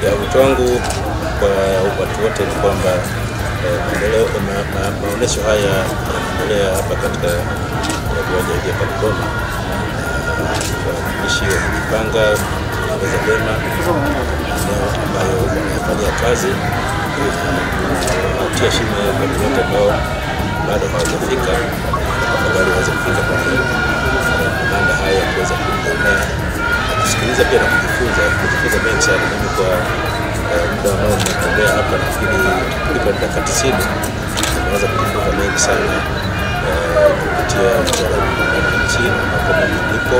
Wito wangu kwa watu wote ni kwamba maonesho haya yanaendelea hapa katika viwanja hivi hapa Dodoma. Watumishi wamejipanga kuweza vyema maeneo ambayo wanafanyia kazi, kutia shime watu wote ambao bado hawajafika tafadhali waweze kufika kwa manda haya kuweza kujionea na kusikiliza pia na kujifunza mengi sana. Mimi kwa muda ambao nimetembea hapa nafikiri kuliko dakika 90 nimeweza kujifunza mengi sana kupitia wizara ya nchi ambapo mimi nipo,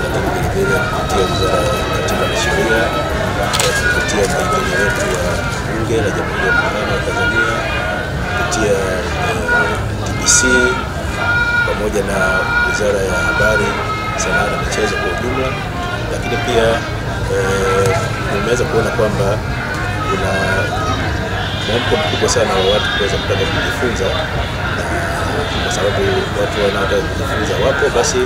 lakini vilevile kupitia wizara ya katiba na sheria, kupitia maeneo yetu ya bunge la Jamhuri ya Muungano wa Tanzania, kupitia TBC pamoja na wizara ya habari, sanaa na michezo kwa ujumla. Lakini pia nimeweza kuona kwamba kuna mwamko mkubwa sana wa watu kuweza kutaka kujifunza, kwa sababu watu wanaotaka kujifunza wapo, basi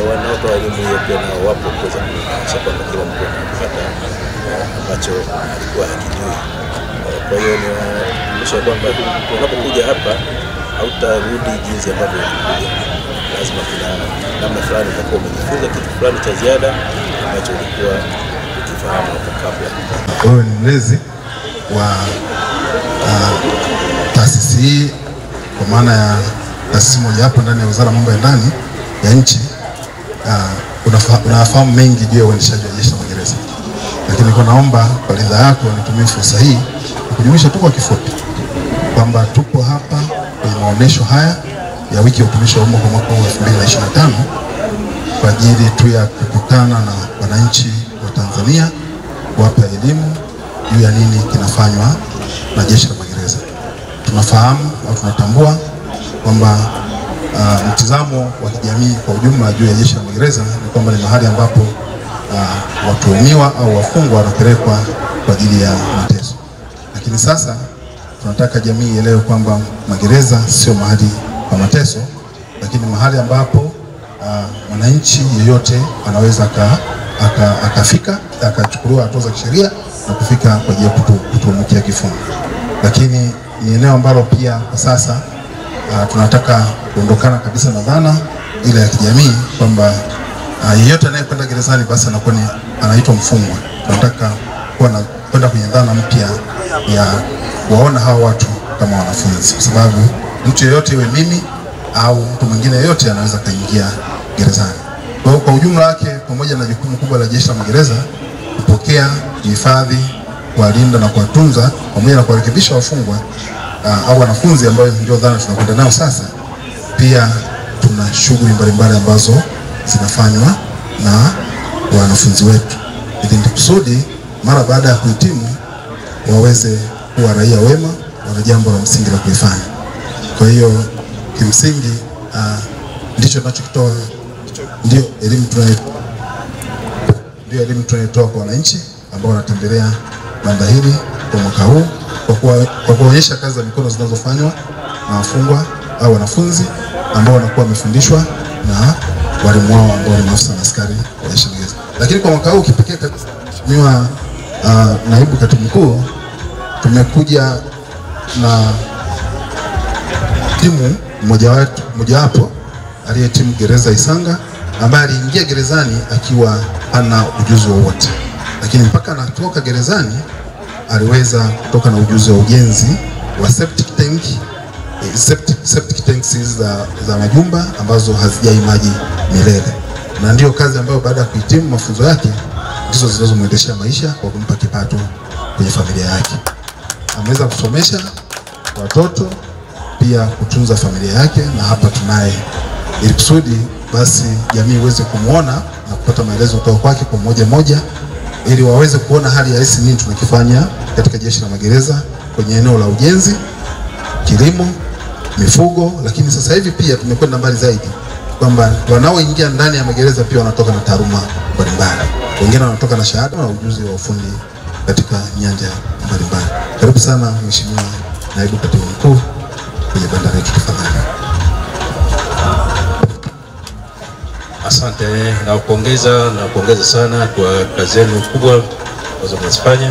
wanaotoa elimu hiyo pia nao wapo kuweza kuhakikisha kwamba kila mtu anapata ambacho alikuwa hakijui. Kwa hiyo nionyesha kwamba unapokuja hapa hautarudi jinsi ambavyo ulikuja. Lazima kuna namna fulani utakuwa umejifunza kitu fulani cha ziada ambacho ulikuwa ukifahamu hapo kabla. Wewe ni mlezi wa taasisi hii, kwa maana ya taasisi moja hapo ndani ya Wizara ya Mambo ya Ndani ya nchi. Unafahamu mengi juu ya uendeshaji wa Jeshi la Magereza, lakini kwa naomba kwa ridhaa yako nitumie fursa hii kujulisha tu kwa kifupi kwamba tupo hapa kwenye maonesho haya ya wiki ya utumishi wa umma kwa mwaka 2025 kwa ajili tu ya kukutana na wananchi wa Tanzania, kuwapa elimu juu ya nini kinafanywa na Jeshi la Magereza. Tunafahamu au tunatambua kwamba mtizamo wa kijamii kwa ujumla juu ya Jeshi la Magereza ni kwamba ni mahali ambapo watuhumiwa au wafungwa wanapelekwa kwa ajili ya mateso. Lakini sasa tunataka jamii ielewe kwamba magereza sio mahali pa mateso, lakini mahali ambapo mwananchi yeyote anaweza akafika akachukuliwa hatua za kisheria na kufika kwa ajili ya kutumikia kifungo. Lakini ni eneo ambalo pia kwa sasa tunataka kuondokana kabisa na dhana ile ya kijamii kwamba yeyote anayekwenda gerezani basi anakuwa anaitwa mfungwa. Tunataka kwenda kwenye dhana mpya ya kuwaona hawa watu kama wanafunzi, kwa sababu mtu yeyote, iwe mimi au mtu mwingine yeyote, anaweza kaingia gerezani. Kwa hiyo kwa ujumla wake, pamoja na jukumu kubwa la Jeshi la Magereza kupokea, kuhifadhi, kuwalinda na kuwatunza pamoja na kuwarekebisha wafungwa au wanafunzi ambao ndio dhana tunakwenda nao sasa, pia tuna shughuli mbalimbali ambazo zinafanywa na wanafunzi wetu ili kusudi mara baada ya kuhitimu waweze kuwa raia wema, wana jambo la msingi la kuifanya. Kwa hiyo kimsingi ndicho tunachokitoa, ndio elimu tunayotoa kwa wananchi ambao wanatembelea banda hili kwa mwaka huu, kwa kuonyesha kazi za mikono zinazofanywa na wafungwa au wanafunzi ambao wanakuwa wamefundishwa na walimu wao ambao ni maafisa na askari wa Jeshi la Magereza. Lakini kwa mwaka huu kipekee kabisa, Mheshimiwa Naibu Katibu Mkuu, tumekuja na timu mojawapo aliyetimu gereza Isanga, ambaye aliingia gerezani akiwa hana ujuzi wowote, lakini mpaka anatoka gerezani aliweza kutoka na ujuzi wa ujenzi wa septic tanks za majumba ambazo hazijai maji milele, na ndio kazi ambayo baada ya kuhitimu mafunzo yake ndizo zinazomwendeshea maisha kwa kumpa kipato kwenye familia yake. Ameweza kusomesha watoto, pia kutunza familia yake, na hapa tunaye ili kusudi basi jamii iweze kumuona na kupata maelezo kutoka kwake kwa moja ili waweze kuona hali halisi nini tunakifanya katika Jeshi la Magereza kwenye eneo la ujenzi, kilimo, mifugo. Lakini sasa hivi pia tumekwenda mbali zaidi kwamba wanaoingia ndani ya magereza pia wanatoka na taaluma mbalimbali. Wengine wanatoka na shahada na ujuzi wa ufundi katika nyanja mbalimbali. Karibu sana Mheshimiwa Naibu Katibu Mkuu kwenye banda letu tafadhali. Asante, napongeza sana kwa kazi yenu kubwa ambazo nimezifanya.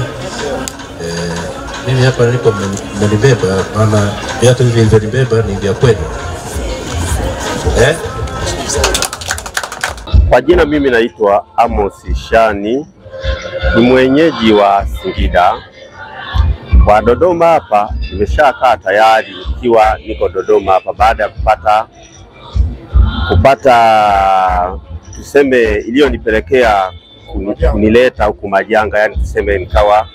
Mimi hapa nilipo mmenibeba, maana viatu hivi vilivyonibeba ni vya kwenu. Kwa jina mimi naitwa Amos Shani, ni mwenyeji wa Singida. Kwa Dodoma hapa nimeshakaa tayari, ikiwa niko Dodoma hapa baada ya kupata tuseme iliyonipelekea kunileta huku Majanga, yani tuseme nikawa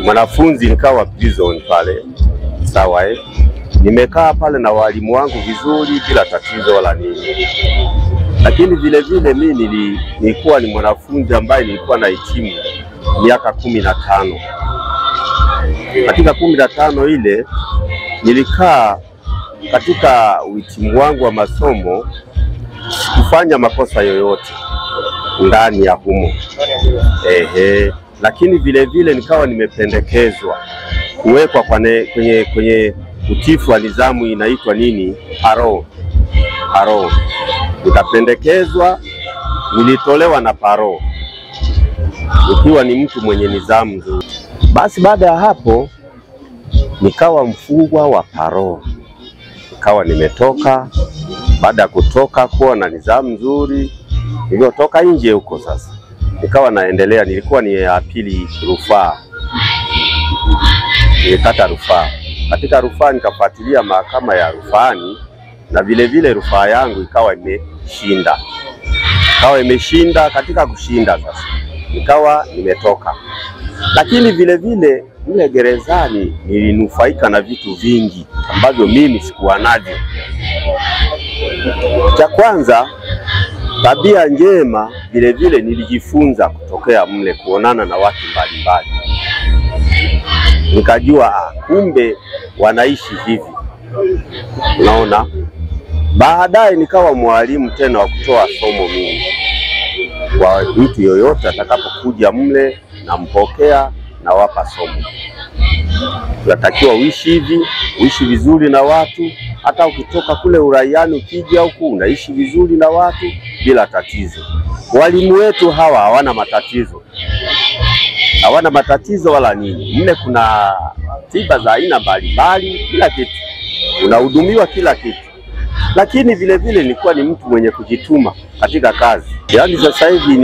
mwanafunzi nikawa prison pale, sawa Nimekaa pale na walimu wangu vizuri bila tatizo wala nini. Lakini vile vile mimi nilikuwa ni mwanafunzi ambaye nilikuwa na hitimu miaka 15. Katika 15 ile nilikaa katika uhitimu wangu wa masomo, kufanya makosa yoyote ndani ya humo. Lakini vile vile nikawa nimependekezwa kuwekwa kwenye utifu wa nizamu inaitwa nini? Paro. Nikapendekezwa, nilitolewa na paro, nikiwa ni mtu mwenye nizamu nzuri. Basi baada ya hapo nikawa mfungwa wa paro. Nikawa nimetoka, baada ya kutoka kuwa na nizamu nzuri, niliotoka nje huko sasa. Nikawa naendelea, nilikuwa ni apili rufaa. Nilikata rufaa. Katika rufaa nikafuatilia mahakama ya rufani, na vile vile rufaa yangu ikawa imeshinda. Katika kushinda sasa nikawa nimetoka. Lakini vile vile mle gerezani nilinufaika na vitu vingi ambavyo mimi sikuwa navyo. Cha kwanza, tabia njema vile vile nilijifunza kutokea mle, kuonana na watu mbalimbali. Nikajua kumbe wanaishi hivi. Unaona? Baadaye nikawa mwalimu tena wa kutoa somo mimi. Kwa mtu yoyote atakapokuja mle nampokea na wapa somo. Unatakiwa uishi hivi, uishi vizuri na watu, hata ukitoka kule uraiani ukija huku unaishi vizuri na watu bila tatizo. Walimu wetu hawa hawana matatizo wala nini. Mle kuna tiba za aina mbalimbali, kila kitu. Unahudumiwa kila kitu. Lakini vile vile nilikuwa ni mtu mwenye kujituma katika kazi. Yaani sasa hivi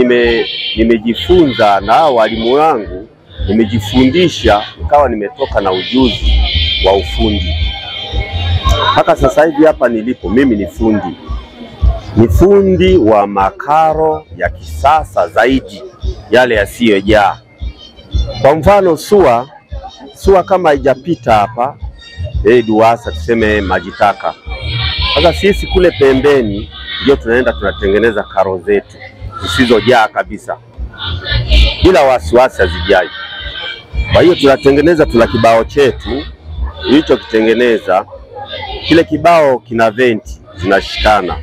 nimejifunza na walimu wangu, nimejifundisha, nikawa nimetoka na ujuzi wa ufundi. Mpaka sasa hivi hapa nilipo mimi ni fundi wa makaro ya kisasa zaidi, yale yasiyojaa. Kwa mfano SUA kama haijapita hapa, DUWASA tuseme majitaka. Sasa sisi kule pembeni ndio tunaenda tunatengeneza karo zetu zisizojaa kabisa, bila wasiwasi hazijai. Kwa hiyo tunatengeneza, tuna kibao chetu hicho kitengeneza, kile kibao kina venti zinashikana,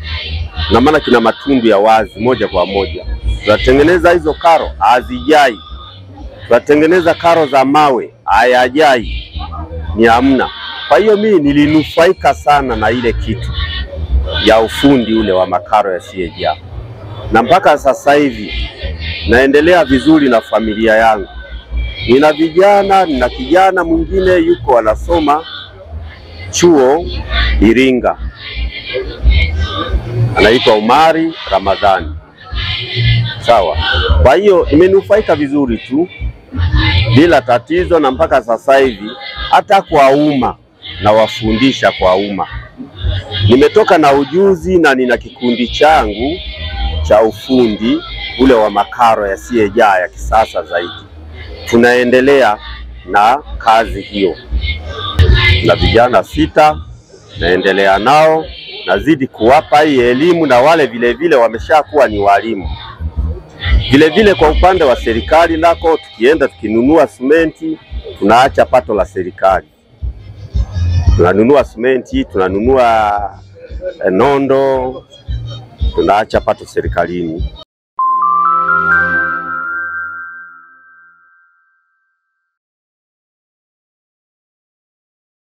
na maana kina matundu ya wazi moja kwa moja. Tunatengeneza hizo karo hazijai. Tunatengeneza karo za mawe hayajai, ni hamna. Kwa hiyo mimi nilinufaika sana na ile kitu ya ufundi ule wa makaro yasiyojaa, na mpaka sasa hivi naendelea vizuri na familia yangu. Nina kijana mwingine yuko anasoma chuo Iringa, anaitwa Umari Ramadhani. Sawa. Kwa hiyo nimenufaika vizuri tu bila tatizo, na mpaka sasa hivi hata kwa umma na wafundisha kwa umma. Nimetoka na ujuzi na nina kikundi changu cha ufundi ule wa makaro yasiyojaa ya kisasa zaidi. Tunaendelea na kazi hiyo. Na vijana 6 naendelea nao, nazidi kuwapa hii elimu, na wale vile vile wameshakuwa ni walimu. Vile vile kwa upande wa serikali nako tukienda tukinunua simenti, tunaacha pato la serikali. Tunanunua simenti, tunanunua nondo, tunaacha pato serikalini.